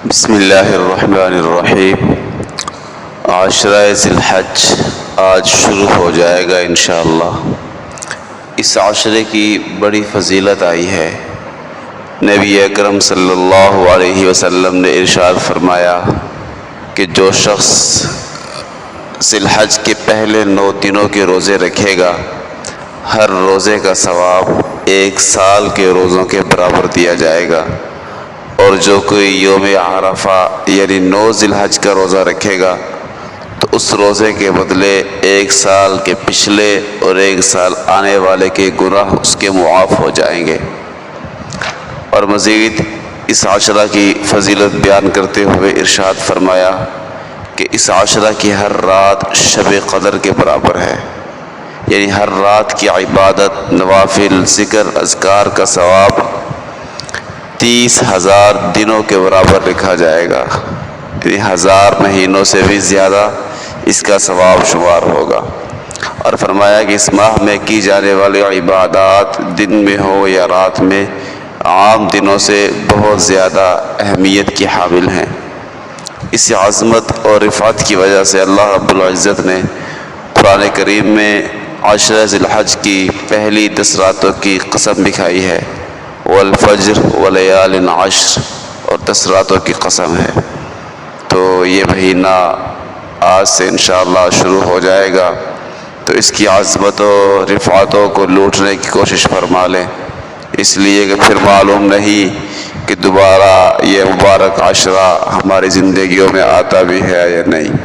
بسم اللہ الرحمن الرحیم۔ عاشرہ ذی الحج آج شروع ہو جائے گا انشاءاللہ۔ اس عاشرے کی بڑی فضیلت آئی ہے۔ نبی اکرم صلی اللہ علیہ وسلم نے ارشاد فرمایا کہ جو شخص ذی الحج کے پہلے 9 دنوں کے روزے رکھے گا، ہر روزے کا ثواب 1 سال کے روزوں کے برابر دیا جائے گا، اور جو کوئی یوم عرفہ یعنی 9 ذی الحج کا روزہ رکھے گا تو اس روزے کے بدلے 1 سال کے پچھلے اور 1 سال آنے والے کے گناہ اس کے معاف ہو جائیں گے۔ اور مزید اس عاشرہ کی فضیلت بیان کرتے ہوئے ارشاد فرمایا کہ اس عاشرہ کی ہر رات شب قدر کے برابر ہے، یعنی ہر رات کی عبادت، نوافل، ذکر، اذکار کا ثواب 30,000 دنوں کے برابر لکھا جائے گا، یعنی 1000 مہینوں سے بھی زیادہ اس کا ثواب شمار ہوگا۔ اور فرمایا کہ اس ماہ میں کی جانے والی عبادات دن میں ہو یا رات میں عام دنوں سے بہت زیادہ اہمیت کی حامل ہیں۔ اس عظمت اور رفعت کی وجہ سے اللہ رب العزت نے قرآن کریم میں عاشرہ ذی الحج کی پہلی 10 راتوں کی قسم بھی کھائی ہے، والفجر ولیال عشر، اور 10 راتوں کی قسم ہے۔ تو یہ مہینہ آج سے انشاءاللہ شروع ہو جائے گا، تو اس کی عظمت و رفعتوں کو لوٹنے کی کوشش فرما لیں، اس لیے کہ پھر معلوم نہیں کہ دوبارہ یہ مبارک عشرہ ہماری زندگیوں میں آتا بھی ہے یا نہیں۔